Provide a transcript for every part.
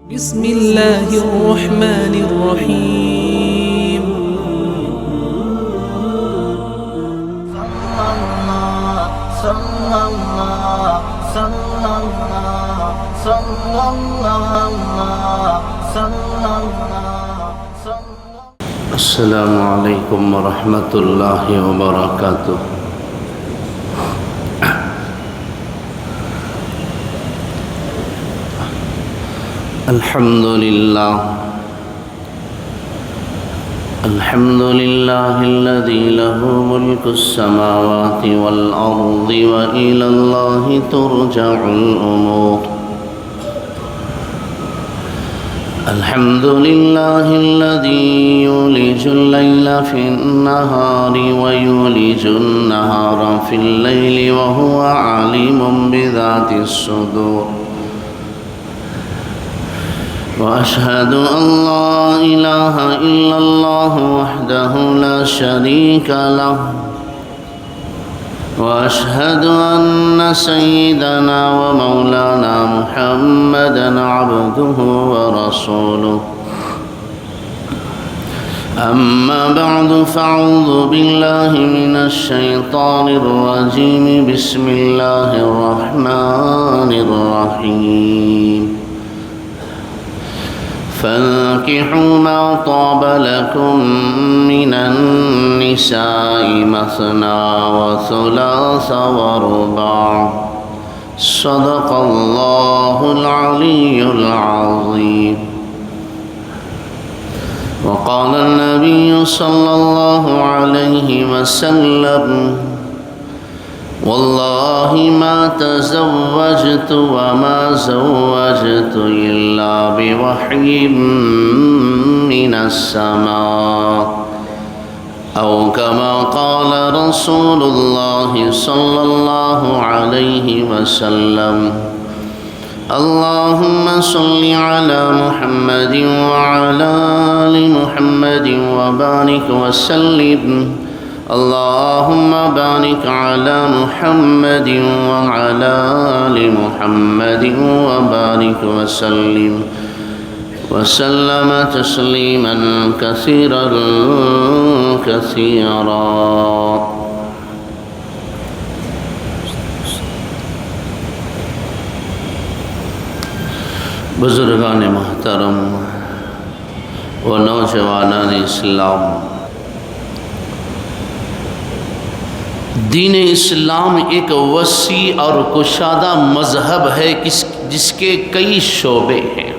بسم الله الرحمن الرحيم السلام عليكم ورحمة الله وبركاته. الحمد لله الذي له ملك السماوات والأرض وإلى الله ترجع الأمور. الحمد لله الذي يولج الليل في النهار ويولج النهار في الليل وهو عليم بذات الصدور. وأشهد أن لا إله إلا الله وحده لا شريك له، وأشهد أن سيدنا ومولانا محمدا عبده ورسوله. أما بعد فأعوذ بالله من الشيطان الرجيم. بسم الله الرحمن الرحيم. فانكحوا ما طاب لكم من النساء مثنى وثلاث ورباع. صدق الله العلي العظيم. وقال النبي صلى الله عليه وسلم: والله ما تزوجت وما زوجت إلا بوحي من السماء، أو كما قال رسول الله صلى الله عليه وسلم. اللهم صل على محمد وعلى آل محمد وبارك وسلم. اللهم بارك على محمد وعلى آل محمد وبارك وسلم تسليما كثيرا كثيرا. بزرگان محترم و نوجوانان اسلام، دین اسلام ایک وسیع اور کشادہ مذہب ہے جس کے کئی شعبے ہیں.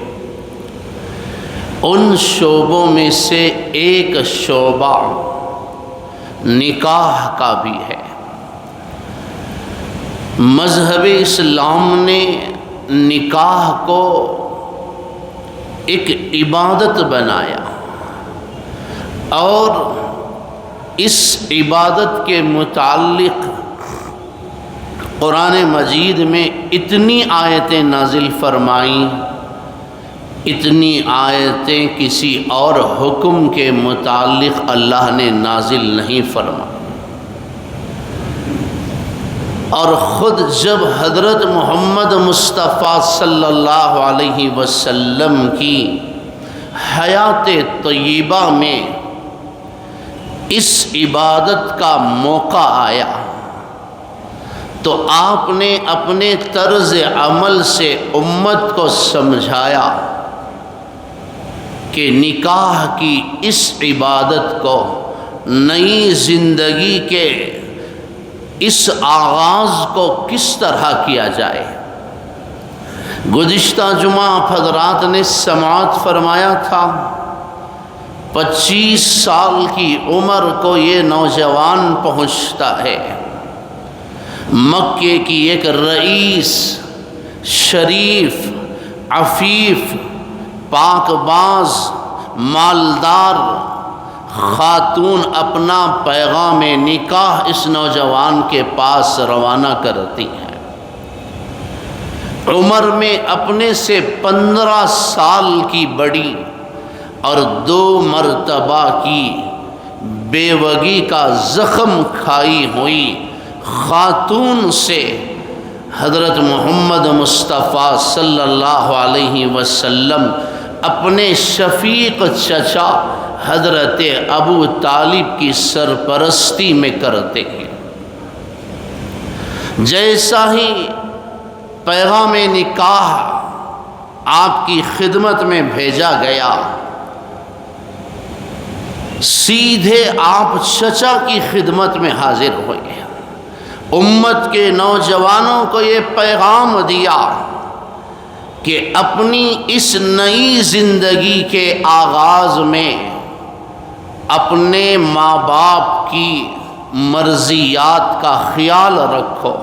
ان شعبوں میں سے ایک شعبہ نکاح کا بھی ہے. مذہب اسلام نے نکاح کو ایک عبادت بنایا اور اس عبادت کے متعلق قرآن مجید میں اتنی آیتیں نازل فرمائیں، اتنی آیتیں کسی اور حکم کے متعلق اللہ نے نازل نہیں فرمائی. اور خود جب حضرت محمد مصطفیٰ صلی اللہ علیہ وسلم کی حیات طیبہ میں اس عبادت کا موقع آیا تو آپ نے اپنے طرز عمل سے امت کو سمجھایا کہ نکاح کی اس عبادت کو نئی زندگی کے اس آغاز کو کس طرح کیا جائے. گزشتہ جمعہ آپ حضرات نے سماعت فرمایا تھا 25 سال کی عمر کو یہ نوجوان پہنچتا ہے. مکے کی ایک رئیس، شریف، عفیف، پاک باز، مالدار خاتون اپنا پیغام نکاح اس نوجوان کے پاس روانہ کرتی ہیں. عمر میں اپنے سے 15 سال کی بڑی اور 2 مرتبہ کی بیوگی کا زخم کھائی ہوئی خاتون سے حضرت محمد مصطفیٰ صلی اللہ علیہ وسلم اپنے شفیق چچا حضرت ابو طالب کی سرپرستی میں کرتے ہیں۔ جیسا ہی پیغام نکاح آپ کی خدمت میں بھیجا گیا، سیدھے آپ چچا کی خدمت میں حاضر ہوئے، امت کے نوجوانوں کو یہ پیغام دیا کہ اپنی اس نئی زندگی کے آغاز میں اپنے ماں باپ کی مرضیات کا خیال رکھو،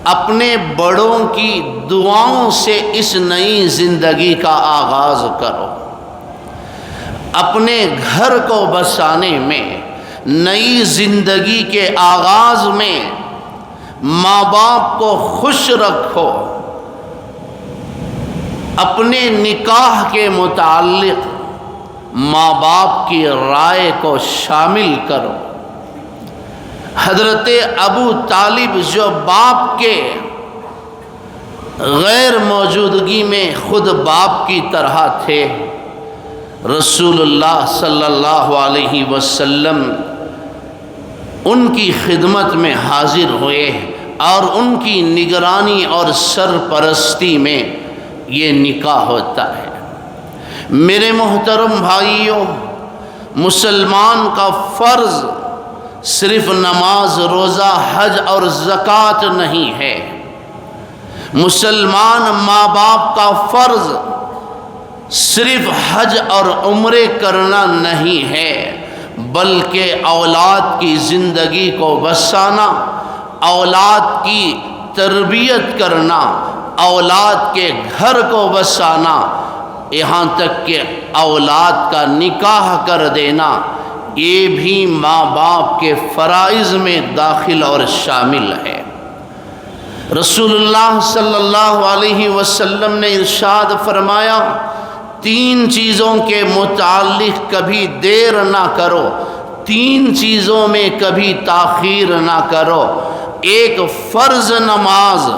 اپنے بڑوں کی دعاؤں سے اس نئی زندگی کا آغاز کرو، اپنے گھر کو بسانے میں، نئی زندگی کے آغاز میں ماں باپ کو خوش رکھو، اپنے نکاح کے متعلق ماں باپ کی رائے کو شامل کرو۔ حضرت ابو طالب جو باپ کے غیر موجودگی میں خود باپ کی طرح تھے، رسول اللہ صلی اللہ علیہ وسلم ان کی خدمت میں حاضر ہوئے اور ان کی نگرانی اور سرپرستی میں یہ نکاح ہوتا ہے۔ میرے محترم بھائیوں، مسلمان کا فرض صرف نماز، روزہ، حج اور زکوٰۃ نہیں ہے۔ مسلمان ماں باپ کا فرض صرف حج اور عمرے کرنا نہیں ہے، بلکہ اولاد کی زندگی کو بسانا، اولاد کی تربیت کرنا، اولاد کے گھر کو بسانا، یہاں تک کہ اولاد کا نکاح کر دینا، یہ بھی ماں باپ کے فرائض میں داخل اور شامل ہے۔ رسول اللہ صلی اللہ علیہ وسلم نے ارشاد فرمایا، 3 چیزوں کے متعلق کبھی دیر نہ کرو، 3 چیزوں میں کبھی تاخیر نہ کرو۔ ایک فرض نماز،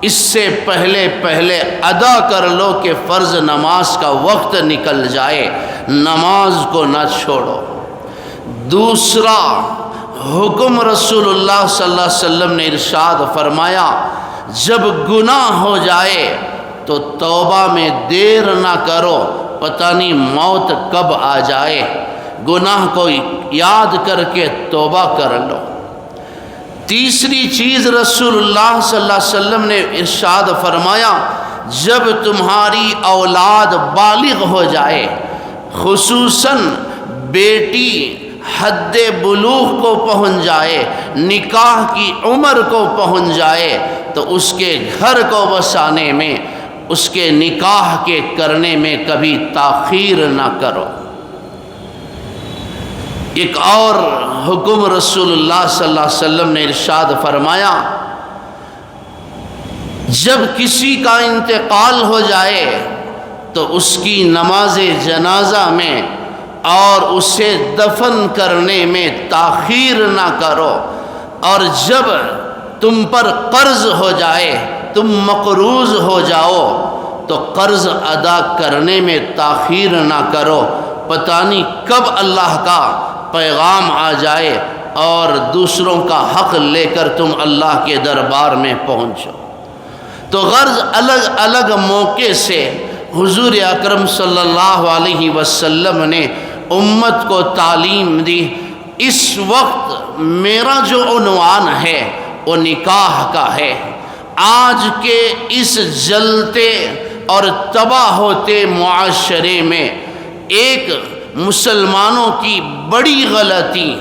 اس سے پہلے ادا کر لو کہ فرض نماز کا وقت نکل جائے، نماز کو نہ چھوڑو۔ دوسرا حکم رسول اللہ صلی اللہ علیہ وسلم نے ارشاد فرمایا، جب گناہ ہو جائے تو توبہ میں دیر نہ کرو، پتہ نہیں موت کب آ جائے، گناہ کو یاد کر کے توبہ کر لو۔ تیسری چیز رسول اللہ صلی اللہ علیہ وسلم نے ارشاد فرمایا، جب تمہاری اولاد بالغ ہو جائے، خصوصاً بیٹی حد بلوغ کو پہنچ جائے، نکاح کی عمر کو پہنچ جائے، تو اس کے گھر کو بسانے میں، اس کے نکاح کے کرنے میں کبھی تاخیر نہ کرو۔ ایک اور حکم رسول اللہ صلی اللہ علیہ وسلم نے ارشاد فرمایا، جب کسی کا انتقال ہو جائے تو اس کی نماز جنازہ میں اور اسے دفن کرنے میں تاخیر نہ کرو، اور جب تم پر قرض ہو جائے، تم مقروض ہو جاؤ، تو قرض ادا کرنے میں تاخیر نہ کرو، پتہ نہیں کب اللہ کا پیغام آ جائے اور دوسروں کا حق لے کر تم اللہ کے دربار میں پہنچو۔ تو غرض الگ الگ موقع سے حضور اکرم صلی اللہ علیہ وسلم نے امت کو تعلیم دی۔ اس وقت میرا جو عنوان ہے وہ نکاح کا ہے۔ آج کے اس جلتے اور تباہ ہوتے معاشرے میں ایک مسلمانوں کی بڑی غلطی،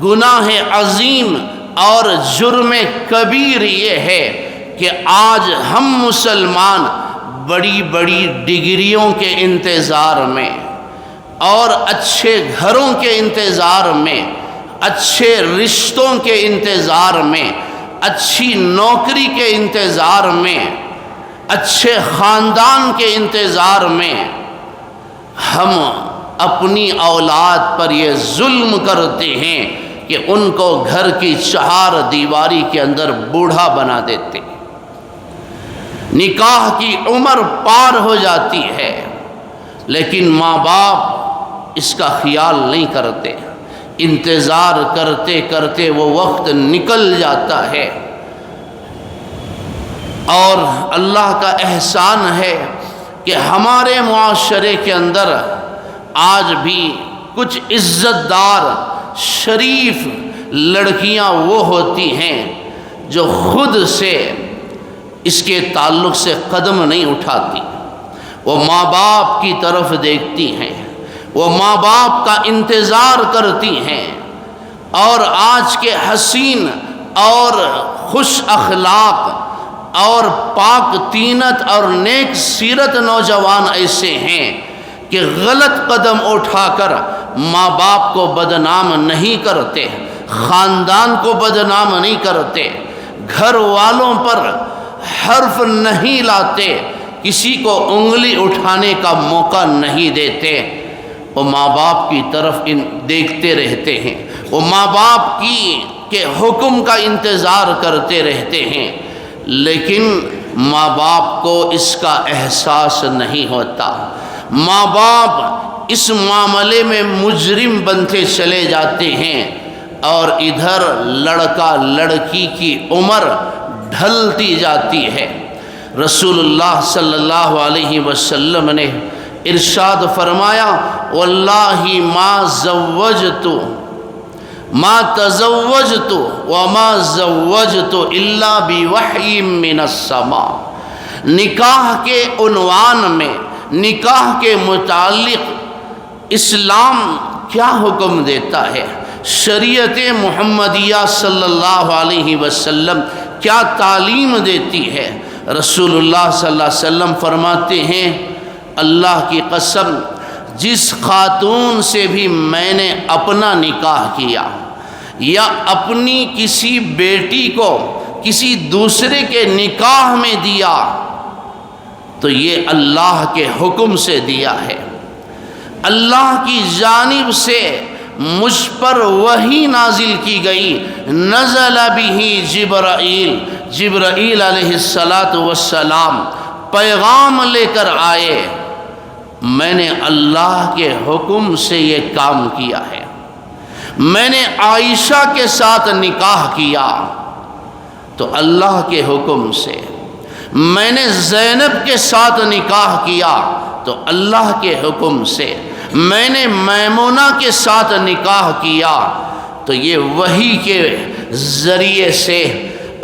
گناہ عظیم اور جرم کبیر یہ ہے کہ آج ہم مسلمان بڑی بڑی ڈگریوں کے انتظار میں اور اچھے گھروں کے انتظار میں، اچھے رشتوں کے انتظار میں، اچھی نوکری کے انتظار میں، اچھے خاندان کے انتظار میں ہم اپنی اولاد پر یہ ظلم کرتے ہیں کہ ان کو گھر کی 4 دیواری کے اندر بوڑھا بنا دیتے ہیں۔ نکاح کی عمر پار ہو جاتی ہے، لیکن ماں باپ اس کا خیال نہیں کرتے، انتظار کرتے کرتے وہ وقت نکل جاتا ہے۔ اور اللہ کا احسان ہے کہ ہمارے معاشرے کے اندر آج بھی کچھ عزت دار شریف لڑکیاں وہ ہوتی ہیں جو خود سے اس کے تعلق سے قدم نہیں اٹھاتی، وہ ماں باپ کی طرف دیکھتی ہیں، وہ ماں باپ کا انتظار کرتی ہیں۔ اور آج کے حسین اور خوش اخلاق اور پاک طینت اور نیک سیرت نوجوان ایسے ہیں کہ غلط قدم اٹھا کر ماں باپ کو بدنام نہیں کرتے، خاندان کو بدنام نہیں کرتے، گھر والوں پر حرف نہیں لاتے، کسی کو انگلی اٹھانے کا موقع نہیں دیتے۔ وہ ماں باپ کی طرف دیکھتے رہتے ہیں، وہ ماں باپ کے حکم کا انتظار کرتے رہتے ہیں، لیکن ماں باپ کو اس کا احساس نہیں ہوتا۔ ماں باپ اس معاملے میں مجرم بنتے چلے جاتے ہیں، اور ادھر لڑکا لڑکی کی عمر ڈھلتی جاتی ہے۔ رسول اللہ صلی اللہ علیہ وسلم نے ارشاد فرمایا، واللہ ما تزوجت وما زوجت الا بوحی من السماء۔ نکاح کے عنوان میں، نکاح کے متعلق اسلام کیا حکم دیتا ہے، شریعت محمدیہ صلی اللہ علیہ وسلم کیا تعلیم دیتی ہے؟ رسول اللہ صلی اللہ علیہ وسلم فرماتے ہیں، اللہ کی قسم، جس خاتون سے بھی میں نے اپنا نکاح کیا یا اپنی کسی بیٹی کو کسی دوسرے کے نکاح میں دیا تو یہ اللہ کے حکم سے دیا ہے، اللہ کی جانب سے مجھ پر وحی نازل کی گئی، نزل بہ جبرائیل، جبرائیل علیہ السلام پیغام لے کر آئے، میں نے اللہ کے حکم سے یہ کام کیا ہے۔ میں نے عائشہ کے ساتھ نکاح کیا تو اللہ کے حکم سے، میں نے زینب کے ساتھ نکاح کیا تو اللہ کے حکم سے، میں نے میمونہ کے ساتھ نکاح کیا تو یہ وحی کے ذریعے سے،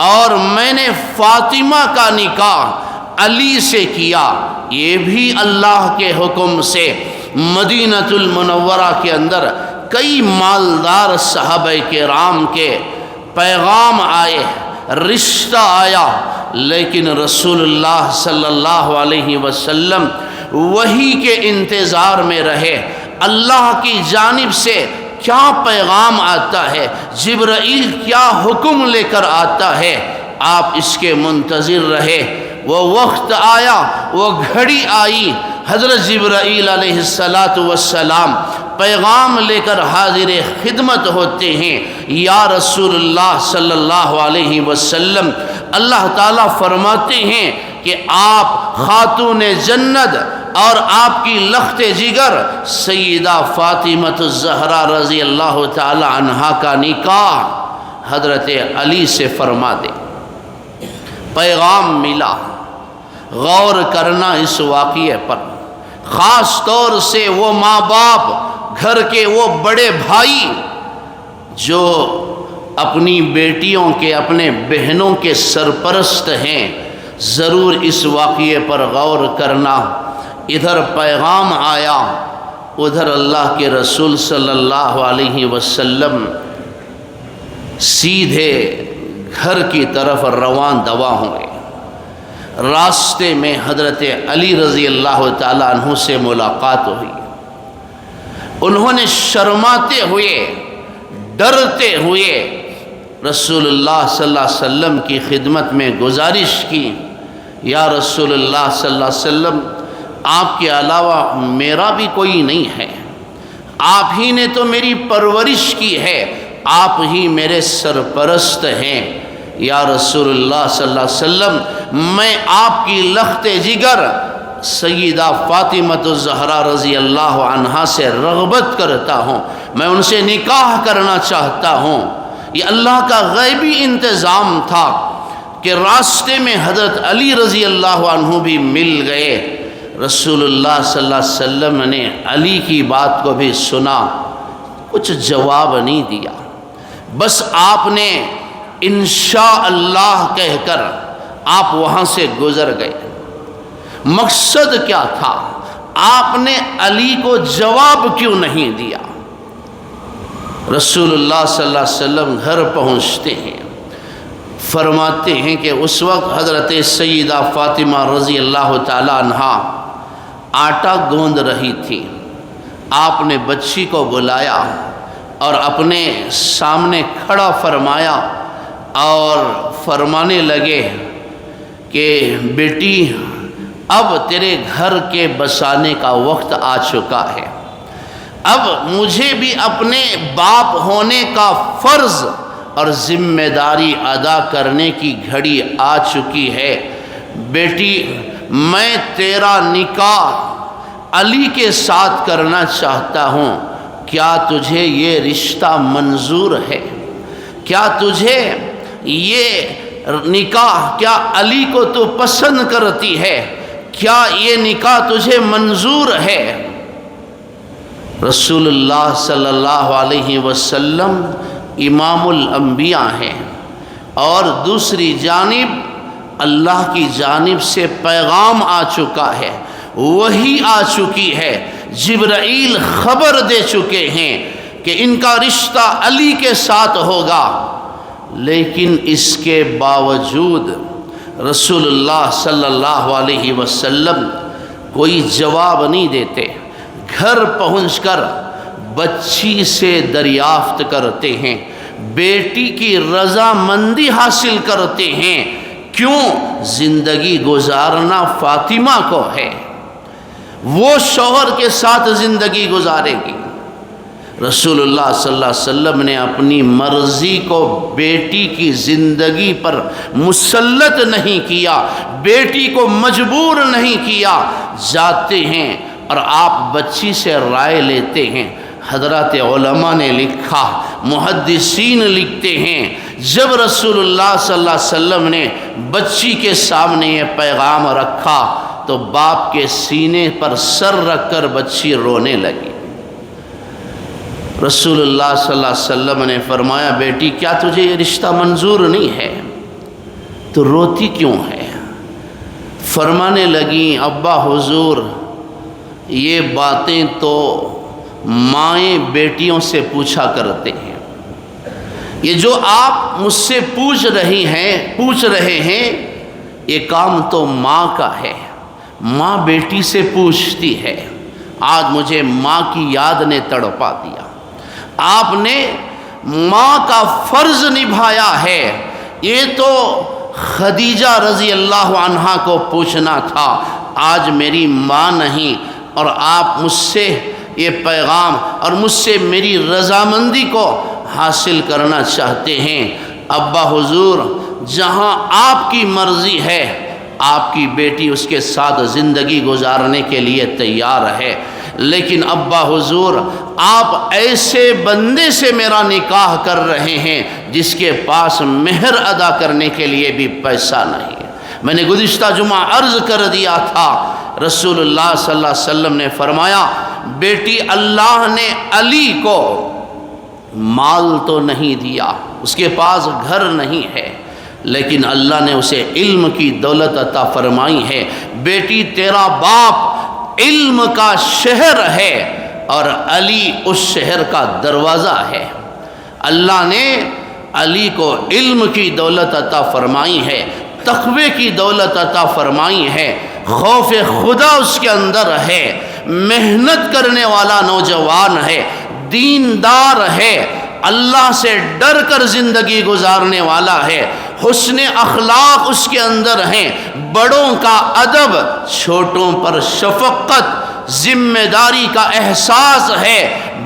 اور میں نے فاطمہ کا نکاح علی سے کیا، یہ بھی اللہ کے حکم سے۔ مدینۃ المنورہ کے اندر کئی مالدار صحابہ کرام کے پیغام آئے، رشتہ آیا، لیکن رسول اللہ صلی اللہ علیہ وسلم وحی کے انتظار میں رہے۔ اللہ کی جانب سے کیا پیغام آتا ہے، جبرائیل کیا حکم لے کر آتا ہے، آپ اس کے منتظر رہے۔ وہ وقت آیا، وہ گھڑی آئی، حضرت جبرائیل علیہ السلام پیغام لے کر حاضر خدمت ہوتے ہیں۔ یا رسول اللہ صلی اللہ علیہ وسلم، اللہ تعالیٰ فرماتے ہیں کہ آپ خاتون جنت اور آپ کی لخت جگر سیدہ فاطمہ الزہرا رضی اللہ تعالی عنہا کا نکاح حضرت علی سے فرما دے۔ پیغام ملا، غور کرنا اس واقعے پر، خاص طور سے وہ ماں باپ، گھر کے وہ بڑے بھائی جو اپنی بیٹیوں کے، اپنے بہنوں کے سرپرست ہیں، ضرور اس واقعے پر غور کرنا۔ ادھر پیغام آیا، ادھر اللہ کے رسول صلی اللہ علیہ وسلم سیدھے گھر کی طرف رواں دواں ہوئے۔ راستے میں حضرت علی رضی اللہ تعالیٰ عنہ سے ملاقات ہوئی۔ انہوں نے شرماتے ہوئے، ڈرتے ہوئے رسول اللہ صلی اللہ علیہ وسلم کی خدمت میں گزارش کی، یا رسول اللہ صلی اللہ علیہ وسلم، آپ کے علاوہ میرا بھی کوئی نہیں ہے، آپ ہی نے تو میری پرورش کی ہے، آپ ہی میرے سرپرست ہیں۔ یا رسول اللہ صلی اللہ علیہ وسلم، میں آپ کی لخت جگر سیدہ فاطمۃ الزہرا رضی اللہ عنہا سے رغبت کرتا ہوں، میں ان سے نکاح کرنا چاہتا ہوں۔ یہ اللہ کا غیبی انتظام تھا کہ راستے میں حضرت علی رضی اللہ عنہ بھی مل گئے۔ رسول اللہ صلی اللہ علیہ وسلم نے علی کی بات کو بھی سنا، کچھ جواب نہیں دیا، بس آپ نے انشاءاللہ کہہ کر آپ وہاں سے گزر گئے۔ مقصد کیا تھا؟ آپ نے علی کو جواب کیوں نہیں دیا؟ رسول اللہ صلی اللہ علیہ وسلم گھر پہنچتے ہیں، فرماتے ہیں کہ اس وقت حضرت سیدہ فاطمہ رضی اللہ تعالی عنہا آٹا گوندھ رہی تھی۔ آپ نے بچی کو بلایا اور اپنے سامنے کھڑا فرمایا اور فرمانے لگے کہ بیٹی اب تیرے گھر کے بسانے کا وقت آ چکا ہے، اب مجھے بھی اپنے باپ ہونے کا فرض اور ذمہ داری ادا کرنے کی گھڑی آ چکی ہے۔ بیٹی میں تیرا نکاح علی کے ساتھ کرنا چاہتا ہوں، کیا تجھے یہ رشتہ منظور ہے؟ کیا تجھے یہ نکاح، کیا علی کو تو پسند کرتی ہے؟ کیا یہ نکاح تجھے منظور ہے؟ رسول اللہ صلی اللہ علیہ وسلم امام الانبیاء ہیں، اور دوسری جانب اللہ کی جانب سے پیغام آ چکا ہے، وحی آ چکی ہے، جبرائیل خبر دے چکے ہیں کہ ان کا رشتہ علی کے ساتھ ہوگا۔ لیکن اس کے باوجود رسول اللہ صلی اللہ علیہ وسلم کوئی جواب نہیں دیتے، گھر پہنچ کر بچی سے دریافت کرتے ہیں، بیٹی کی رضامندی حاصل کرتے ہیں۔ کیوں؟ زندگی گزارنا فاطمہ کو ہے، وہ شوہر کے ساتھ زندگی گزارے گی۔ رسول اللہ صلی اللہ علیہ وسلم نے اپنی مرضی کو بیٹی کی زندگی پر مسلط نہیں کیا، بیٹی کو مجبور نہیں کیا۔ جاتے ہیں اور آپ بچی سے رائے لیتے ہیں۔ حضرات علماء نے لکھا، محدثین لکھتے ہیں، جب رسول اللہ صلی اللہ علیہ وسلم نے بچی کے سامنے یہ پیغام رکھا تو باپ کے سینے پر سر رکھ کر بچی رونے لگی۔ رسول اللہ صلی اللہ علیہ وسلم نے فرمایا، بیٹی کیا تجھے یہ رشتہ منظور نہیں ہے؟ تو روتی کیوں ہے؟ فرمانے لگیں، ابا حضور یہ باتیں تو مائیں بیٹیوں سے پوچھا کرتے ہیں، یہ جو آپ مجھ سے پوچھ رہے ہیں یہ کام تو ماں کا ہے، ماں بیٹی سے پوچھتی ہے۔ آج مجھے ماں کی یاد نے تڑپا دیا، آپ نے ماں کا فرض نبھایا ہے، یہ تو خدیجہ رضی اللہ عنہا کو پوچھنا تھا، آج میری ماں نہیں اور آپ مجھ سے یہ پیغام اور مجھ سے میری رضامندی کو حاصل کرنا چاہتے ہیں۔ ابا حضور جہاں آپ کی مرضی ہے آپ کی بیٹی اس کے ساتھ زندگی گزارنے کے لیے تیار ہے، لیکن ابا حضور آپ ایسے بندے سے میرا نکاح کر رہے ہیں جس کے پاس مہر ادا کرنے کے لیے بھی پیسہ نہیں ہے۔ میں نے گزشتہ جمعہ عرض کر دیا تھا، رسول اللہ صلی اللہ علیہ وسلم نے فرمایا، بیٹی اللہ نے علی کو مال تو نہیں دیا، اس کے پاس گھر نہیں ہے، لیکن اللہ نے اسے علم کی دولت عطا فرمائی ہے۔ بیٹی تیرا باپ علم کا شہر ہے اور علی اس شہر کا دروازہ ہے۔ اللہ نے علی کو علم کی دولت عطا فرمائی ہے، تقوی کی دولت عطا فرمائی ہے، خوف خدا اس کے اندر ہے، محنت کرنے والا نوجوان ہے، دیندار ہے، اللہ سے ڈر کر زندگی گزارنے والا ہے، حسن اخلاق اس کے اندر ہیں، بڑوں کا ادب، چھوٹوں پر شفقت، ذمہ داری کا احساس ہے۔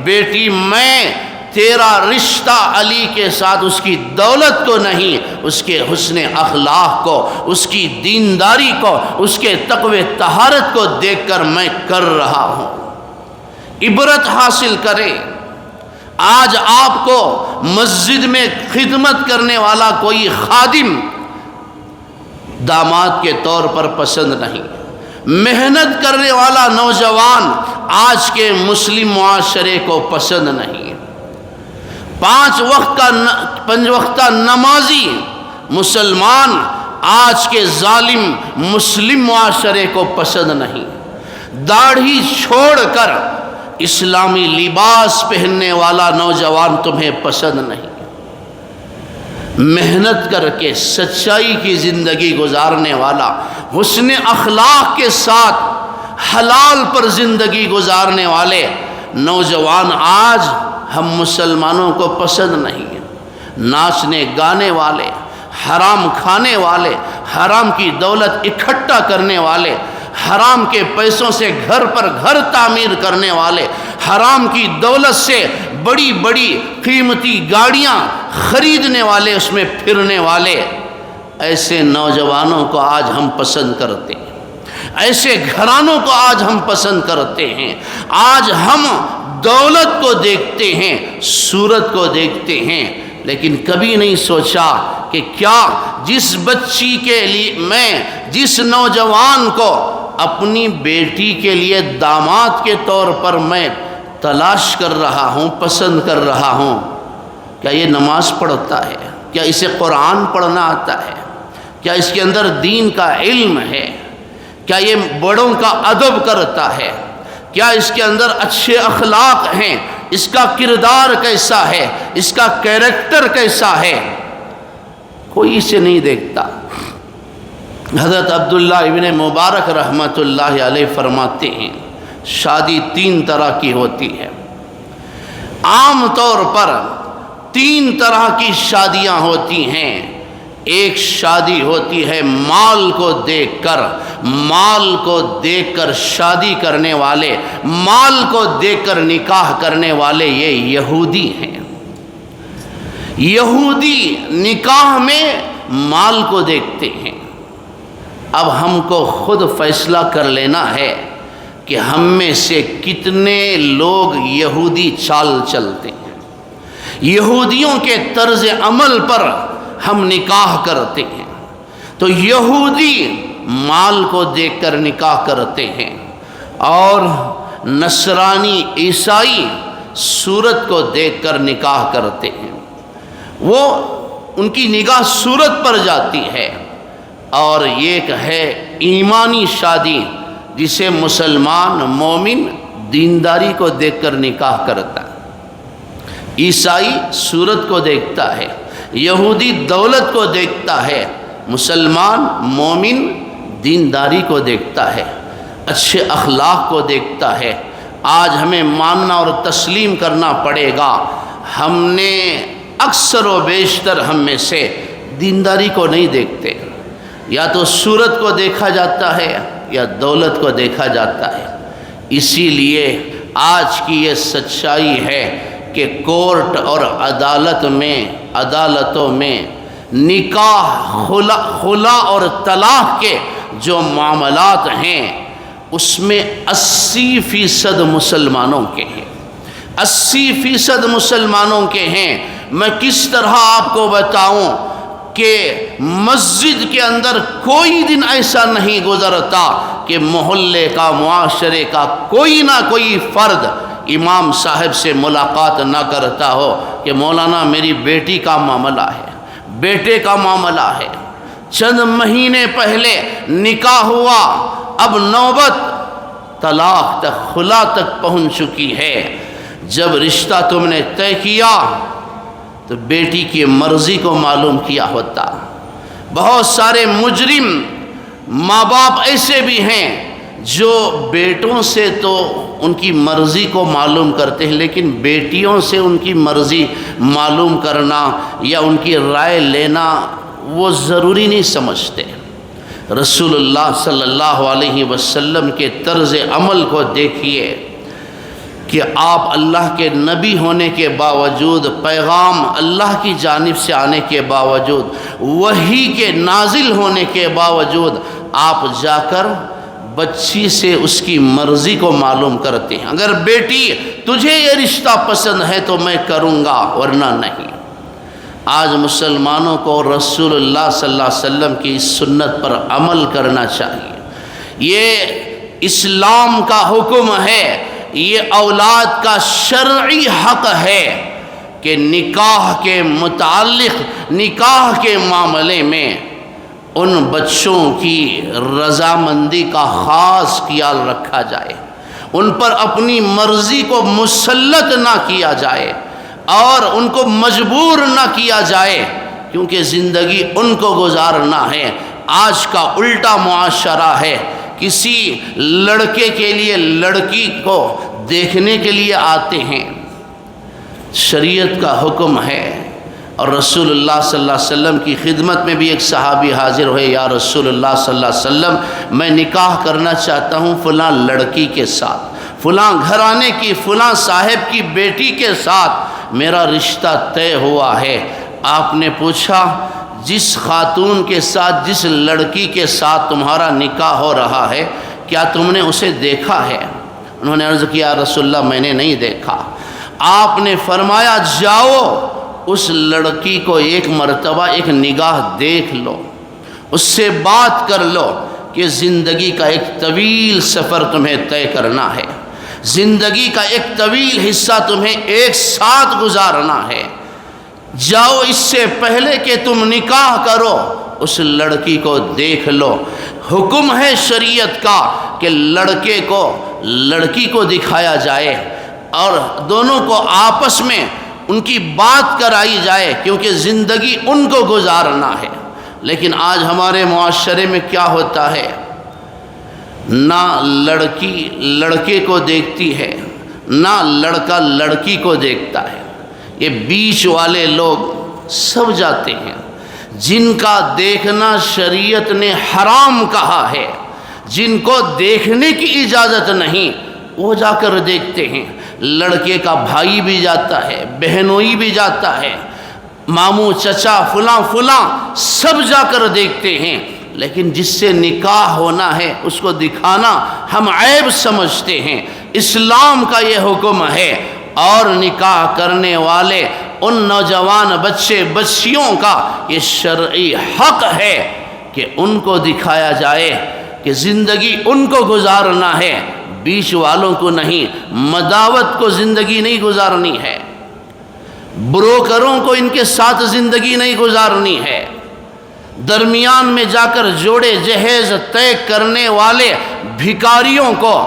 بیٹی میں تیرا رشتہ علی کے ساتھ اس کی دولت کو نہیں، اس کے حسن اخلاق کو، اس کی دینداری کو، اس کے تقوی طہارت کو دیکھ کر میں کر رہا ہوں۔ عبرت حاصل کرے۔ آج آپ کو مسجد میں خدمت کرنے والا کوئی خادم داماد کے طور پر پسند نہیں، محنت کرنے والا نوجوان آج کے مسلم معاشرے کو پسند نہیں، پانچ وقتہ نمازی مسلمان آج کے ظالم مسلم معاشرے کو پسند نہیں، داڑھی چھوڑ کر اسلامی لباس پہننے والا نوجوان تمہیں پسند نہیں، محنت کر کے سچائی کی زندگی گزارنے والا، حسن اخلاق کے ساتھ حلال پر زندگی گزارنے والے نوجوان آج ہم مسلمانوں کو پسند نہیں ہیں۔ ناچنے گانے والے، حرام کھانے والے، حرام کی دولت اکٹھا کرنے والے، حرام کے پیسوں سے گھر پر گھر تعمیر کرنے والے، حرام کی دولت سے بڑی بڑی قیمتی گاڑیاں خریدنے والے، اس میں پھرنے والے، ایسے نوجوانوں کو آج ہم پسند کرتے ہیں، ایسے گھرانوں کو آج ہم پسند کرتے ہیں۔ آج ہم دولت کو دیکھتے ہیں، صورت کو دیکھتے ہیں، لیکن کبھی نہیں سوچا کہ کیا جس بچی کے لیے میں، جس نوجوان کو اپنی بیٹی کے لیے داماد کے طور پر میں تلاش کر رہا ہوں، پسند کر رہا ہوں، کیا یہ نماز پڑھتا ہے؟ کیا اسے قرآن پڑھنا آتا ہے؟ کیا اس کے اندر دین کا علم ہے؟ کیا یہ بڑوں کا ادب کرتا ہے؟ کیا اس کے اندر اچھے اخلاق ہیں؟ اس کا کردار کیسا ہے؟ اس کا کیریکٹر کیسا ہے؟ کوئی اسے نہیں دیکھتا۔ حضرت عبداللہ ابن مبارک رحمۃ اللہ علیہ فرماتے ہیں شادی تین طرح کی ہوتی ہے، عام طور پر تین طرح کی شادیاں ہوتی ہیں۔ ایک شادی ہوتی ہے مال کو دیکھ کر، مال کو دیکھ کر شادی کرنے والے، مال کو دیکھ کر نکاح کرنے والے، یہ یہودی ہیں۔ یہودی نکاح میں مال کو دیکھتے ہیں۔ اب ہم کو خود فیصلہ کر لینا ہے کہ ہم میں سے کتنے لوگ یہودی چال چلتے ہیں، یہودیوں کے طرز عمل پر ہم نکاح کرتے ہیں۔ تو یہودی مال کو دیکھ کر نکاح کرتے ہیں، اور نصرانی عیسائی صورت کو دیکھ کر نکاح کرتے ہیں۔ وہ ان کی نگاہ صورت پر جاتی ہے، اور ایک ہے ایمانی شادی جسے مسلمان مومن دینداری کو دیکھ کر نکاح کرتا ہے۔ عیسائی صورت کو دیکھتا ہے، یہودی دولت کو دیکھتا ہے، مسلمان مومن دینداری کو دیکھتا ہے، اچھے اخلاق کو دیکھتا ہے۔ آج ہمیں ماننا اور تسلیم کرنا پڑے گا، ہم نے اکثر و بیشتر ہم میں سے دینداری کو نہیں دیکھتے، یا تو صورت کو دیکھا جاتا ہے یا دولت کو دیکھا جاتا ہے۔ اسی لیے آج کی یہ سچائی ہے کہ کورٹ اور عدالتوں میں نکاح، خلا اور طلاق کے جو معاملات ہیں اس میں 80% مسلمانوں کے ہیں، 80% مسلمانوں کے ہیں۔ میں کس طرح آپ کو بتاؤں کہ مسجد کے اندر کوئی دن ایسا نہیں گزرتا کہ محلے کا، معاشرے کا کوئی نہ کوئی فرد امام صاحب سے ملاقات نہ کرتا ہو کہ مولانا میری بیٹی کا معاملہ ہے، بیٹے کا معاملہ ہے، چند مہینے پہلے نکاح ہوا، اب نوبت طلاق تک، خلا تک پہنچ چکی ہے۔ جب رشتہ تم نے طے کیا تو بیٹی کی مرضی کو معلوم کیا ہوتا۔ بہت سارے مجرم ماں باپ ایسے بھی ہیں جو بیٹوں سے تو ان کی مرضی کو معلوم کرتے ہیں، لیکن بیٹیوں سے ان کی مرضی معلوم کرنا یا ان کی رائے لینا وہ ضروری نہیں سمجھتے۔ رسول اللہ صلی اللہ علیہ وسلم کے طرز عمل کو دیکھیے کہ آپ اللہ کے نبی ہونے کے باوجود، پیغام اللہ کی جانب سے آنے کے باوجود، وحی کے نازل ہونے کے باوجود آپ جا کر بچی سے اس کی مرضی کو معلوم کرتے ہیں۔ اگر بیٹی تجھے یہ رشتہ پسند ہے تو میں کروں گا، ورنہ نہیں۔ آج مسلمانوں کو رسول اللہ صلی اللہ علیہ وسلم کی سنت پر عمل کرنا چاہیے۔ یہ اسلام کا حکم ہے، یہ اولاد کا شرعی حق ہے کہ نکاح کے متعلق، نکاح کے معاملے میں ان بچوں کی رضامندی کا خاص خیال رکھا جائے، ان پر اپنی مرضی کو مسلط نہ کیا جائے اور ان کو مجبور نہ کیا جائے، کیونکہ زندگی ان کو گزارنا ہے۔ آج کا الٹا معاشرہ ہے، کسی لڑکے کے لیے لڑکی کو دیکھنے کے لیے آتے ہیں، شریعت کا حکم ہے، اور رسول اللہ صلی اللہ علیہ وسلم کی خدمت میں بھی ایک صحابی حاضر ہوئے، یا رسول اللہ صلی اللہ علیہ وسلم میں نکاح کرنا چاہتا ہوں فلاں لڑکی کے ساتھ، فلاں گھرانے کی، فلاں صاحب کی بیٹی کے ساتھ میرا رشتہ طے ہوا ہے۔ آپ نے پوچھا جس خاتون کے ساتھ، جس لڑکی کے ساتھ تمہارا نکاح ہو رہا ہے، کیا تم نے اسے دیکھا ہے؟ انہوں نے عرض کیا رسول اللہ میں نے نہیں دیکھا۔ آپ نے فرمایا جاؤ اس لڑکی کو ایک مرتبہ ایک نگاہ دیکھ لو، اس سے بات کر لو کہ زندگی کا ایک طویل سفر تمہیں طے کرنا ہے، زندگی کا ایک طویل حصہ تمہیں ایک ساتھ گزارنا ہے۔ جاؤ اس سے پہلے کہ تم نکاح کرو اس لڑکی کو دیکھ لو۔ حکم ہے شریعت کا کہ لڑکے کو لڑکی کو دکھایا جائے اور دونوں کو آپس میں ان کی بات کرائی جائے، کیونکہ زندگی ان کو گزارنا ہے۔ لیکن آج ہمارے معاشرے میں کیا ہوتا ہے، نہ لڑکی لڑکے کو دیکھتی ہے، نہ لڑکا لڑکی کو دیکھتا ہے۔ یہ بیچ والے لوگ سب جاتے ہیں، جن کا دیکھنا شریعت نے حرام کہا ہے، جن کو دیکھنے کی اجازت نہیں، وہ جا کر دیکھتے ہیں۔ لڑکے کا بھائی بھی جاتا ہے، بہنوئی بھی جاتا ہے، ماموں چچا فلاں فلاں سب جا کر دیکھتے ہیں، لیکن جس سے نکاح ہونا ہے اس کو دکھانا ہم عیب سمجھتے ہیں۔ اسلام کا یہ حکم ہے، اور نکاح کرنے والے ان نوجوان بچے بچیوں کا یہ شرعی حق ہے کہ ان کو دکھایا جائے کہ زندگی ان کو گزارنا ہے، بیچ والوں کو نہیں۔ مداوت کو زندگی نہیں گزارنی ہے، بروکروں کو ان کے ساتھ زندگی نہیں گزارنی ہے، درمیان میں جا کر جوڑے جہیز طے کرنے والے بھکاریوں کو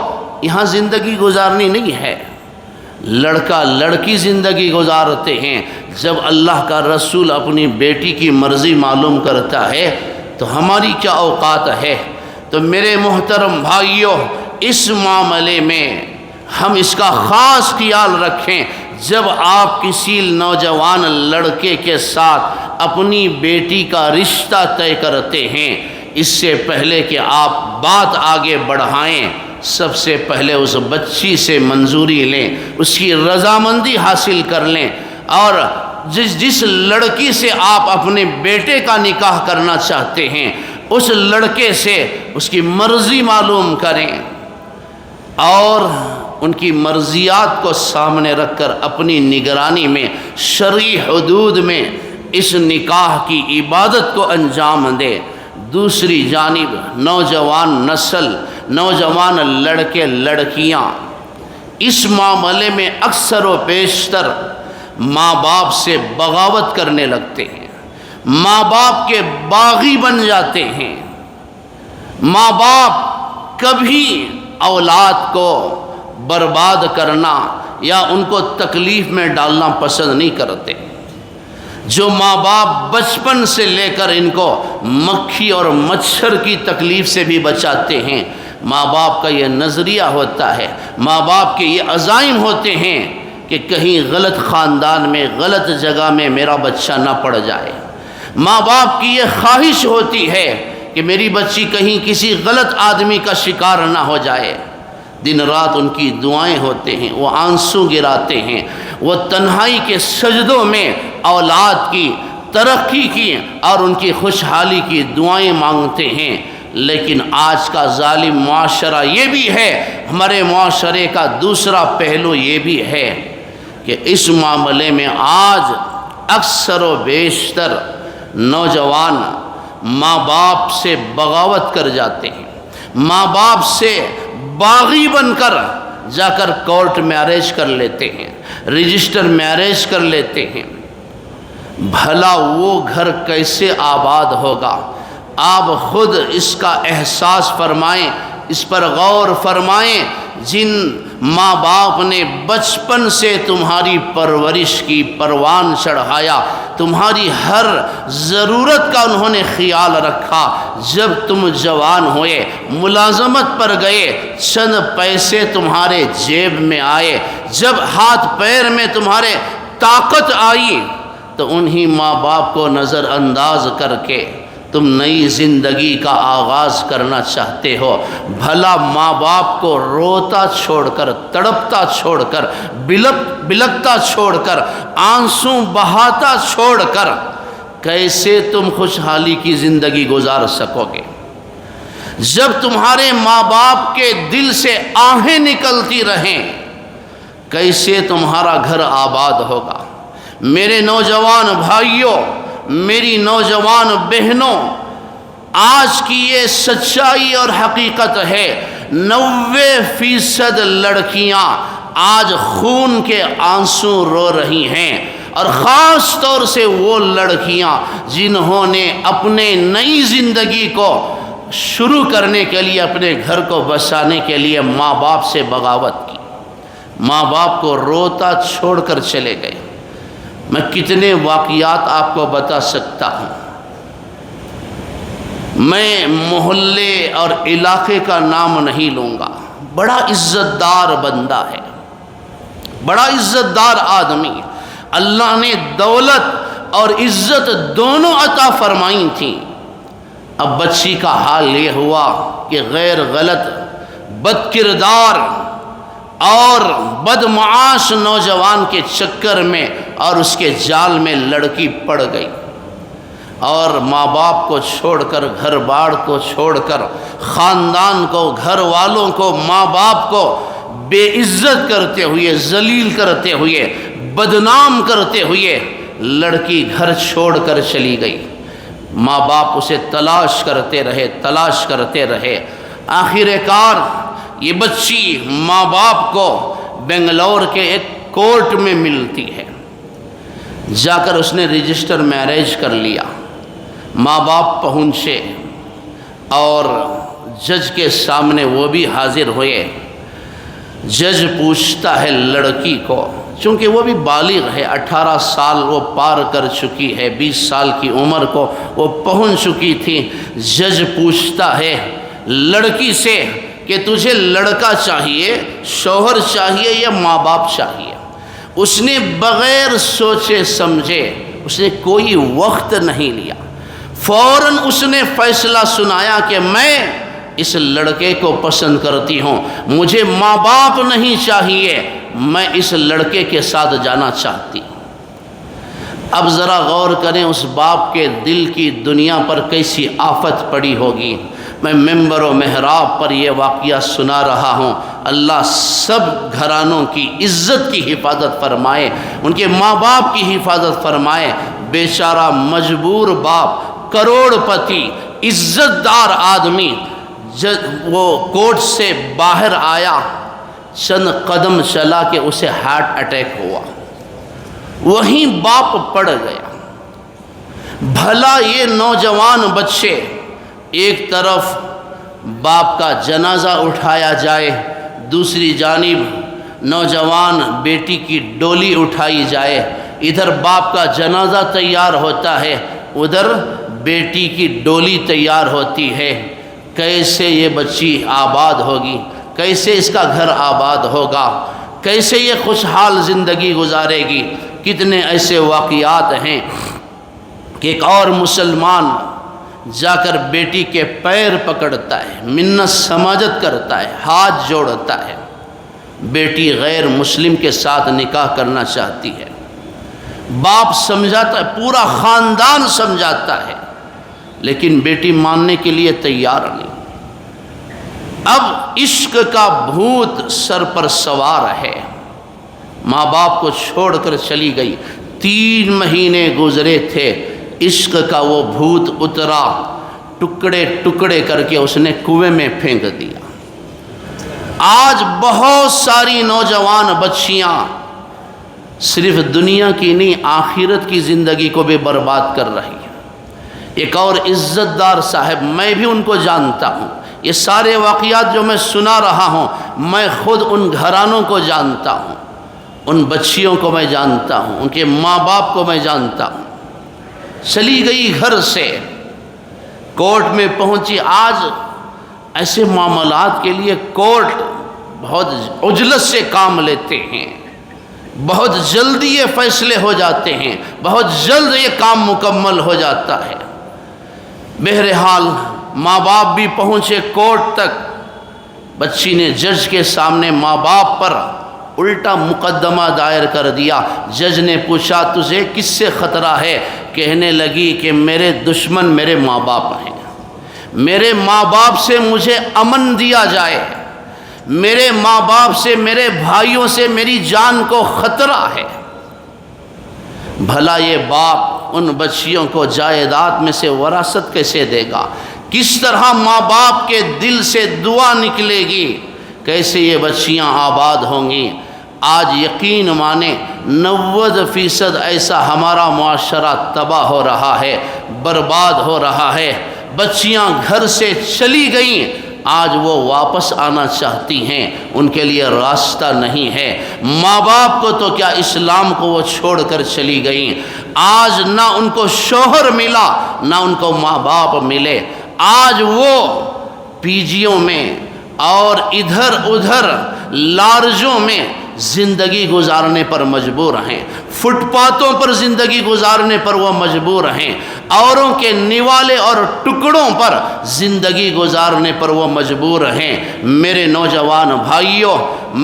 یہاں زندگی گزارنی نہیں ہے۔ لڑکا لڑکی زندگی گزارتے ہیں۔ جب اللہ کا رسول اپنی بیٹی کی مرضی معلوم کرتا ہے تو ہماری کیا اوقات ہے؟ تو میرے محترم بھائیوں، اس معاملے میں ہم اس کا خاص خیال رکھیں۔ جب آپ کسی نوجوان لڑکے کے ساتھ اپنی بیٹی کا رشتہ طے کرتے ہیں، اس سے پہلے کہ آپ بات آگے بڑھائیں، سب سے پہلے اس بچی سے منظوری لیں، اس کی رضامندی حاصل کر لیں، اور جس لڑکی سے آپ اپنے بیٹے کا نکاح کرنا چاہتے ہیں اس لڑکے سے اس کی مرضی معلوم کریں، اور ان کی مرضیات کو سامنے رکھ کر اپنی نگرانی میں شرعی حدود میں اس نکاح کی عبادت کو انجام دیں۔ دوسری جانب نوجوان نسل، نوجوان لڑکے لڑکیاں اس معاملے میں اکثر و بیشتر ماں باپ سے بغاوت کرنے لگتے ہیں، ماں باپ کے باغی بن جاتے ہیں۔ ماں باپ کبھی اولاد کو برباد کرنا یا ان کو تکلیف میں ڈالنا پسند نہیں کرتے۔ جو ماں باپ بچپن سے لے کر ان کو مکھی اور مچھر کی تکلیف سے بھی بچاتے ہیں، ماں باپ کا یہ نظریہ ہوتا ہے، ماں باپ کے یہ عزائم ہوتے ہیں کہ کہیں غلط خاندان میں، غلط جگہ میں میرا بچہ نہ پڑ جائے۔ ماں باپ کی یہ خواہش ہوتی ہے کہ میری بچی کہیں کسی غلط آدمی کا شکار نہ ہو جائے۔ دن رات ان کی دعائیں ہوتے ہیں، وہ آنسو گراتے ہیں، وہ تنہائی کے سجدوں میں اولاد کی ترقی کی اور ان کی خوشحالی کی دعائیں مانگتے ہیں۔ لیکن آج کا ظالم معاشرہ یہ بھی ہے، ہمارے معاشرے کا دوسرا پہلو یہ بھی ہے کہ اس معاملے میں آج اکثر و بیشتر نوجوان ماں باپ سے بغاوت کر جاتے ہیں، ماں باپ سے باغی بن کر جا کر کورٹ میرج کر لیتے ہیں، رجسٹر میرج کر لیتے ہیں۔ بھلا وہ گھر کیسے آباد ہوگا؟ آپ خود اس کا احساس فرمائیں، اس پر غور فرمائیں۔ جن ماں باپ نے بچپن سے تمہاری پرورش کی، پروان چڑھایا، تمہاری ہر ضرورت کا انہوں نے خیال رکھا، جب تم جوان ہوئے، ملازمت پر گئے، چند پیسے تمہارے جیب میں آئے، جب ہاتھ پیر میں تمہارے طاقت آئی، تو انہی ماں باپ کو نظر انداز کر کے تم نئی زندگی کا آغاز کرنا چاہتے ہو۔ بھلا ماں باپ کو روتا چھوڑ کر، تڑپتا چھوڑ کر، بلکتا چھوڑ کر، آنسو بہاتا چھوڑ کر کیسے تم خوشحالی کی زندگی گزار سکو گے؟ جب تمہارے ماں باپ کے دل سے آہیں نکلتی رہیں، کیسے تمہارا گھر آباد ہوگا؟ میرے نوجوان بھائیوں، میری نوجوان بہنوں، آج کی یہ سچائی اور حقیقت ہے، 90% لڑکیاں آج خون کے آنسو رو رہی ہیں، اور خاص طور سے وہ لڑکیاں جنہوں نے اپنے نئی زندگی کو شروع کرنے کے لیے، اپنے گھر کو بسانے کے لیے ماں باپ سے بغاوت کی، ماں باپ کو روتا چھوڑ کر چلے گئے۔ میں کتنے واقعات آپ کو بتا سکتا ہوں۔ میں محلے اور علاقے کا نام نہیں لوں گا، بڑا عزت دار بندہ ہے، بڑا عزت دار آدمی، اللہ نے دولت اور عزت دونوں عطا فرمائی تھیں۔ اب بچی کا حال یہ ہوا کہ غیر غلط، بد کردار اور بدمعاش نوجوان کے چکر میں اور اس کے جال میں لڑکی پڑ گئی، اور ماں باپ کو چھوڑ کر، گھر بار کو چھوڑ کر، خاندان کو، گھر والوں کو، ماں باپ کو بے عزت کرتے ہوئے، ذلیل کرتے ہوئے، بدنام کرتے ہوئے لڑکی گھر چھوڑ کر چلی گئی۔ ماں باپ اسے تلاش کرتے رہے، آخر کار یہ بچی ماں باپ کو بنگلور کے ایک کورٹ میں ملتی ہے، جا کر اس نے رجسٹر میرج کر لیا۔ ماں باپ پہنچے اور جج کے سامنے وہ بھی حاضر ہوئے۔ جج پوچھتا ہے لڑکی کو، چونکہ وہ بھی بالغ ہے، 18 سال وہ پار کر چکی ہے، 20 سال کی عمر کو وہ پہنچ چکی تھی۔ جج پوچھتا ہے لڑکی سے کہ تجھے لڑکا چاہیے، شوہر چاہیے یا ماں باپ چاہیے؟ اس نے بغیر سوچے سمجھے، اس نے کوئی وقت نہیں لیا، فوراً اس نے فیصلہ سنایا کہ میں اس لڑکے کو پسند کرتی ہوں، مجھے ماں باپ نہیں چاہیے، میں اس لڑکے کے ساتھ جانا چاہتی ہوں۔ اب ذرا غور کریں اس باپ کے دل کی دنیا پر کیسی آفت پڑی ہوگی۔ میں ممبر و محراب پر یہ واقعہ سنا رہا ہوں۔ اللہ سب گھرانوں کی عزت کی حفاظت فرمائے، ان کے ماں باپ کی حفاظت فرمائے۔ بیچارہ مجبور باپ، کروڑ پتی، عزت دار آدمی، وہ کورٹ سے باہر آیا، چند قدم چلا کہ اسے ہارٹ اٹیک ہوا، وہیں باپ پڑ گیا۔ بھلا یہ نوجوان بچے، ایک طرف باپ کا جنازہ اٹھایا جائے، دوسری جانب نوجوان بیٹی کی ڈولی اٹھائی جائے، ادھر باپ کا جنازہ تیار ہوتا ہے، ادھر بیٹی کی ڈولی تیار ہوتی ہے۔ کیسے یہ بچی آباد ہوگی؟ کیسے اس کا گھر آباد ہوگا؟ کیسے یہ خوشحال زندگی گزارے گی؟ کتنے ایسے واقعات ہیں کہ ایک اور مسلمان جا کر بیٹی کے پیر پکڑتا ہے، منت سماجت کرتا ہے، ہاتھ جوڑتا ہے، بیٹی غیر مسلم کے ساتھ نکاح کرنا چاہتی ہے، باپ سمجھاتا ہے، پورا خاندان سمجھاتا ہے، لیکن بیٹی ماننے کے لیے تیار نہیں۔ اب عشق کا بھوت سر پر سوار ہے، ماں باپ کو چھوڑ کر چلی گئی، 3 مہینے گزرے تھے، عشق کا وہ بھوت اترا، ٹکڑے ٹکڑے کر کے اس نے کنویں میں پھینک دیا۔ آج بہت ساری نوجوان بچیاں صرف دنیا کی نہیں آخرت کی زندگی کو بھی برباد کر رہی ہیں۔ ایک اور عزت دار صاحب، میں بھی ان کو جانتا ہوں، یہ سارے واقعات جو میں سنا رہا ہوں، میں خود ان گھرانوں کو جانتا ہوں، ان بچیوں کو میں جانتا ہوں، ان کے ماں باپ کو میں جانتا ہوں۔ چلی گئی گھر سے، کورٹ میں پہنچی۔ آج ایسے معاملات کے لیے کورٹ بہت عجلت سے کام لیتے ہیں، بہت جلدی یہ فیصلے ہو جاتے ہیں، بہت جلد یہ کام مکمل ہو جاتا ہے۔ بہرحال ماں باپ بھی پہنچے کورٹ تک، بچی نے جج کے سامنے ماں باپ پر الٹا مقدمہ دائر کر دیا۔ جج نے پوچھا تجھے کس سے خطرہ ہے؟ کہنے لگی کہ میرے دشمن میرے ماں باپ ہیں، میرے ماں باپ سے مجھے امن دیا جائے، میرے ماں باپ سے، میرے بھائیوں سے میری جان کو خطرہ ہے۔ بھلا یہ باپ ان بچیوں کو جائیداد میں سے وراثت کیسے دے گا؟ کس طرح ماں باپ کے دل سے دعا نکلے گی؟ کیسے یہ بچیاں آباد ہوں گی؟ آج یقین مانے 90% ایسا ہمارا معاشرہ تباہ ہو رہا ہے، برباد ہو رہا ہے۔ بچیاں گھر سے چلی گئیں، آج وہ واپس آنا چاہتی ہیں، ان کے لیے راستہ نہیں ہے۔ ماں باپ کو تو کیا، اسلام کو وہ چھوڑ کر چلی گئیں۔ آج نہ ان کو شوہر ملا، نہ ان کو ماں باپ ملے۔ آج وہ پی جیوں میں اور ادھر ادھر لارجوں میں زندگی گزارنے پر مجبور ہیں، فٹ پاتھوں پر زندگی گزارنے پر وہ مجبور ہیں، اوروں کے نوالے اور ٹکڑوں پر زندگی گزارنے پر وہ مجبور ہیں۔ میرے نوجوان بھائیوں،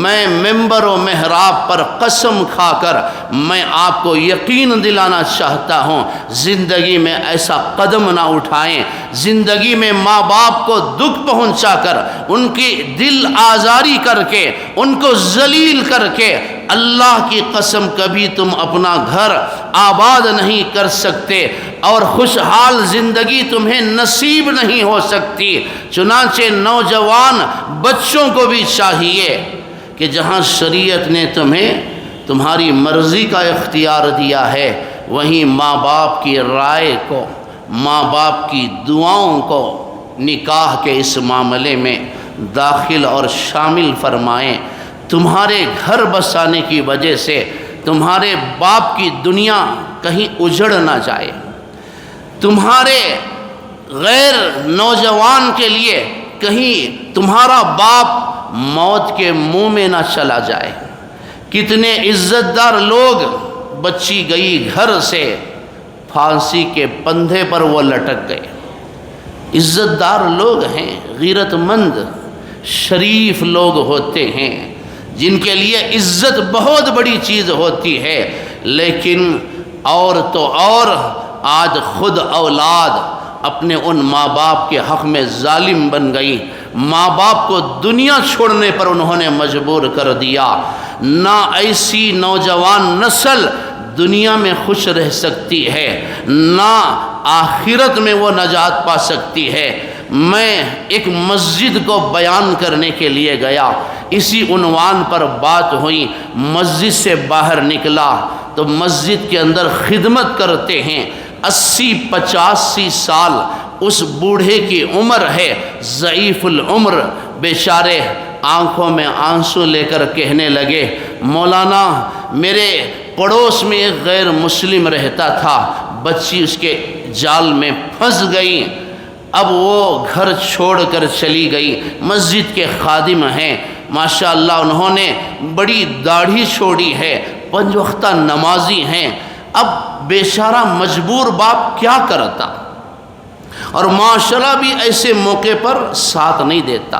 میں ممبر و محراب پر قسم کھا کر میں آپ کو یقین دلانا چاہتا ہوں، زندگی میں ایسا قدم نہ اٹھائیں، زندگی میں ماں باپ کو دکھ پہنچا کر، ان کی دل آزاری کر کے، ان کو ذلیل کر کے، اللہ کی قسم کبھی تم اپنا گھر آباد نہیں کر سکتے اور خوشحال زندگی تمہیں نصیب نہیں ہو سکتی۔ چنانچہ نوجوان بچوں کو بھی چاہیے کہ جہاں شریعت نے تمہیں تمہاری مرضی کا اختیار دیا ہے، وہیں ماں باپ کی رائے کو، ماں باپ کی دعاؤں کو نکاح کے اس معاملے میں داخل اور شامل فرمائیں۔ تمہارے گھر بسانے کی وجہ سے تمہارے باپ کی دنیا کہیں اجڑ نہ جائے، تمہارے غیر نوجوان کے لیے کہیں تمہارا باپ موت کے منہ میں نہ چلا جائے۔ کتنے عزت دار لوگ، بچی گئی گھر سے، پھانسی کے پندھے پر وہ لٹک گئے۔ عزت دار لوگ ہیں، غیرت مند شریف لوگ ہوتے ہیں، جن کے لیے عزت بہت بڑی چیز ہوتی ہے، لیکن اور تو اور آج خود اولاد اپنے ان ماں باپ کے حق میں ظالم بن گئی۔ ماں باپ کو دنیا چھوڑنے پر انہوں نے مجبور کر دیا۔ نہ ایسی نوجوان نسل دنیا میں خوش رہ سکتی ہے، نہ آخرت میں وہ نجات پا سکتی ہے۔ میں ایک مسجد کو بیان کرنے کے لیے گیا، اسی عنوان پر بات ہوئی، مسجد سے باہر نکلا تو مسجد کے اندر خدمت کرتے ہیں، 80-85 سال اس بوڑھے کی عمر ہے، ضعیف العمر، بیچارے آنکھوں میں آنسو لے کر کہنے لگے، مولانا میرے پڑوس میں ایک غیر مسلم رہتا تھا، بچی اس کے جال میں پھنس گئی، اب وہ گھر چھوڑ کر چلی گئی۔ مسجد کے خادم ہیں، ماشاءاللہ انہوں نے بڑی داڑھی چھوڑی ہے، 5 وقتہ نمازی ہیں۔ اب بیچارہ مجبور باپ کیا کرتا، اور معاشرہ بھی ایسے موقع پر ساتھ نہیں دیتا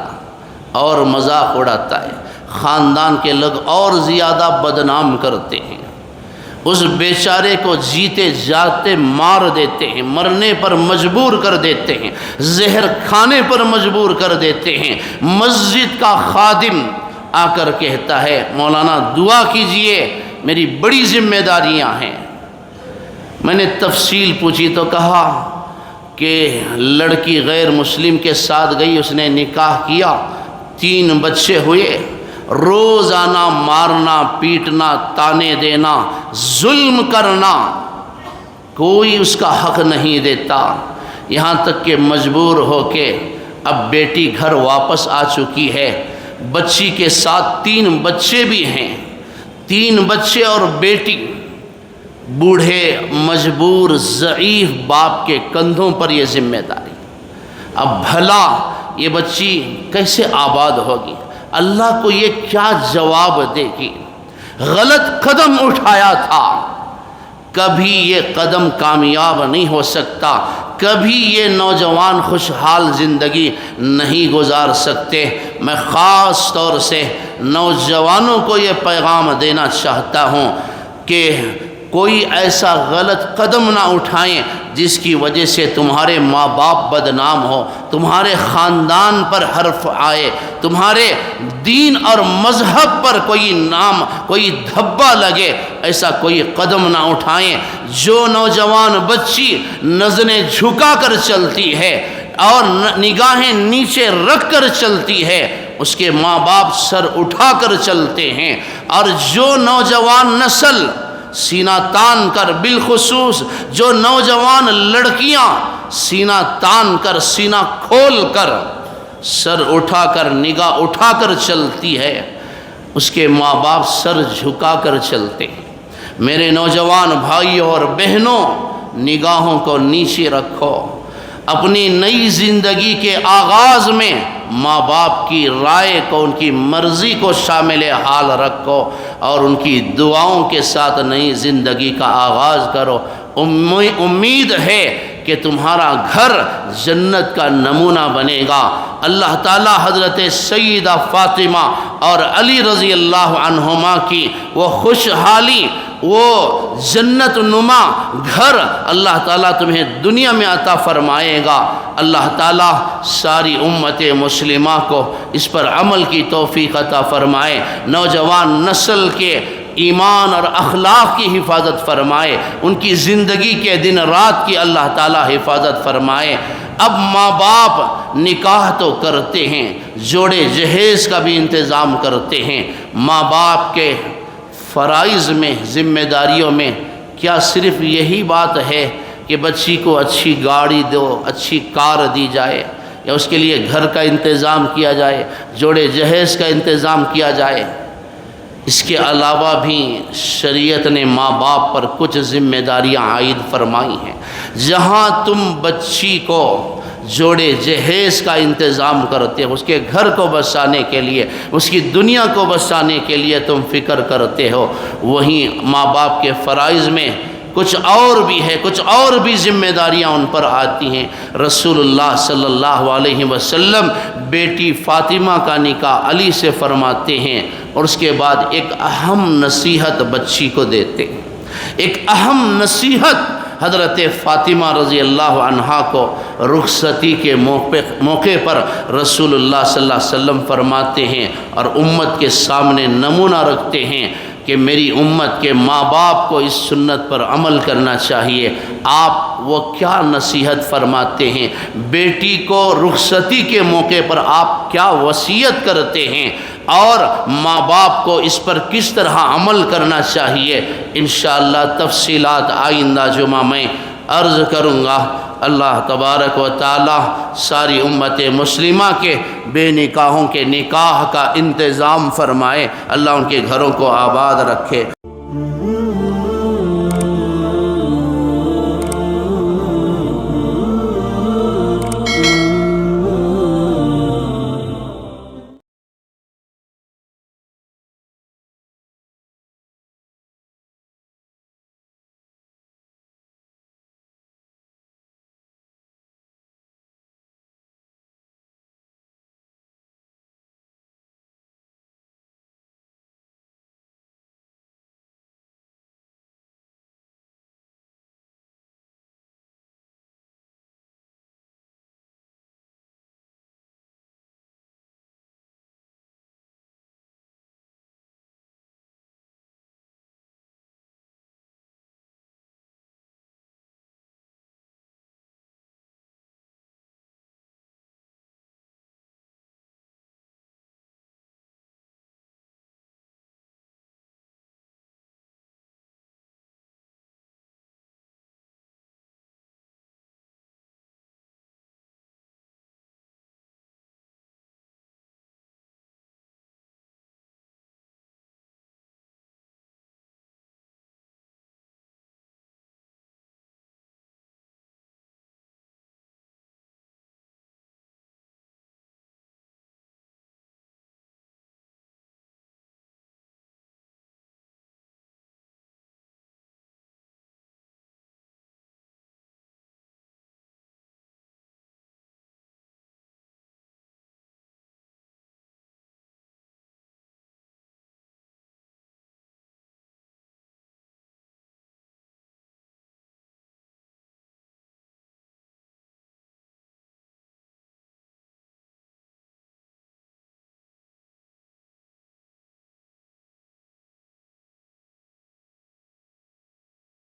اور مذاق اڑاتا ہے۔ خاندان کے لوگ اور زیادہ بدنام کرتے ہیں، اس بیچارے کو جیتے جاتے مار دیتے ہیں، مرنے پر مجبور کر دیتے ہیں، زہر کھانے پر مجبور کر دیتے ہیں۔ مسجد کا خادم آ کر کہتا ہے مولانا دعا کیجئے، میری بڑی ذمہ داریاں ہیں۔ میں نے تفصیل پوچھی تو کہا کہ لڑکی غیر مسلم کے ساتھ گئی، اس نے نکاح کیا، 3 بچے ہوئے، روزانہ مارنا پیٹنا تانے دینا ظلم کرنا، کوئی اس کا حق نہیں دیتا، یہاں تک کہ مجبور ہو کے اب بیٹی گھر واپس آ چکی ہے، بچی کے ساتھ 3 بچے بھی ہیں، 3 بچے اور بیٹی، بوڑھے مجبور ضعیف باپ کے کندھوں پر یہ ذمہ داری۔ اب بھلا یہ بچی کیسے آباد ہوگی؟ اللہ کو یہ کیا جواب دے گی؟ غلط قدم اٹھایا تھا، کبھی یہ قدم کامیاب نہیں ہو سکتا، کبھی یہ نوجوان خوشحال زندگی نہیں گزار سکتے۔ میں خاص طور سے نوجوانوں کو یہ پیغام دینا چاہتا ہوں کہ کوئی ایسا غلط قدم نہ اٹھائیں جس کی وجہ سے تمہارے ماں باپ بدنام ہو، تمہارے خاندان پر حرف آئے، تمہارے دین اور مذہب پر کوئی نام کوئی دھبا لگے، ایسا کوئی قدم نہ اٹھائیں۔ جو نوجوان بچی نظریں جھکا کر چلتی ہے اور نگاہیں نیچے رکھ کر چلتی ہے، اس کے ماں باپ سر اٹھا کر چلتے ہیں، اور جو نوجوان نسل سینہ تان کر، بالخصوص جو نوجوان لڑکیاں سینہ تان کر، سینہ کھول کر، سر اٹھا کر، نگاہ اٹھا کر چلتی ہے، اس کے ماں باپ سر جھکا کر چلتے ہیں۔ میرے نوجوان بھائیوں اور بہنوں، نگاہوں کو نیچے رکھو، اپنی نئی زندگی کے آغاز میں ماں باپ کی رائے کو، ان کی مرضی کو شامل حال رکھو، اور ان کی دعاؤں کے ساتھ نئی زندگی کا آغاز کرو۔ امید ہے کہ تمہارا گھر جنت کا نمونہ بنے گا۔ اللہ تعالی حضرت سیدہ فاطمہ اور علی رضی اللہ عنہما کی وہ خوشحالی، وہ جنت نما گھر اللہ تعالیٰ تمہیں دنیا میں عطا فرمائے گا۔ اللہ تعالیٰ ساری امت مسلمہ کو اس پر عمل کی توفیق عطا فرمائے، نوجوان نسل کے ایمان اور اخلاق کی حفاظت فرمائے، ان کی زندگی کے دن رات کی اللہ تعالیٰ حفاظت فرمائے۔ اب ماں باپ نکاح تو کرتے ہیں، جوڑے جہیز کا بھی انتظام کرتے ہیں۔ ماں باپ کے فرائض میں، ذمہ داریوں میں کیا صرف یہی بات ہے کہ بچی کو اچھی گاڑی دو، اچھی کار دی جائے، یا اس کے لیے گھر کا انتظام کیا جائے، جوڑے جہیز کا انتظام کیا جائے؟ اس کے علاوہ بھی شریعت نے ماں باپ پر کچھ ذمہ داریاں عائد فرمائی ہیں۔ جہاں تم بچی کو جوڑے جہیز کا انتظام کرتے ہو، اس کے گھر کو بسانے کے لیے، اس کی دنیا کو بسانے کے لیے تم فکر کرتے ہو، وہیں ماں باپ کے فرائض میں کچھ اور بھی ہے، کچھ اور بھی ذمہ داریاں ان پر آتی ہیں۔ رسول اللہ صلی اللہ علیہ وسلم بیٹی فاطمہ کا نکاح علی سے فرماتے ہیں، اور اس کے بعد ایک اہم نصیحت بچی کو دیتے ہیں۔ ایک اہم نصیحت حضرت فاطمہ رضی اللہ عنہا کو رخصتی کے موقع پر رسول اللہ صلی اللہ علیہ وسلم فرماتے ہیں، اور امت کے سامنے نمونہ رکھتے ہیں کہ میری امت کے ماں باپ کو اس سنت پر عمل کرنا چاہیے۔ آپ وہ کیا نصیحت فرماتے ہیں؟ بیٹی کو رخصتی کے موقع پر آپ کیا وصیت کرتے ہیں، اور ماں باپ کو اس پر کس طرح عمل کرنا چاہیے؟ انشاءاللہ تفصیلات آئندہ جمعہ میں عرض کروں گا۔ اللہ تبارک و تعالی ساری امت مسلمہ کے بے نکاحوں کے نکاح کا انتظام فرمائے، اللہ ان کے گھروں کو آباد رکھے۔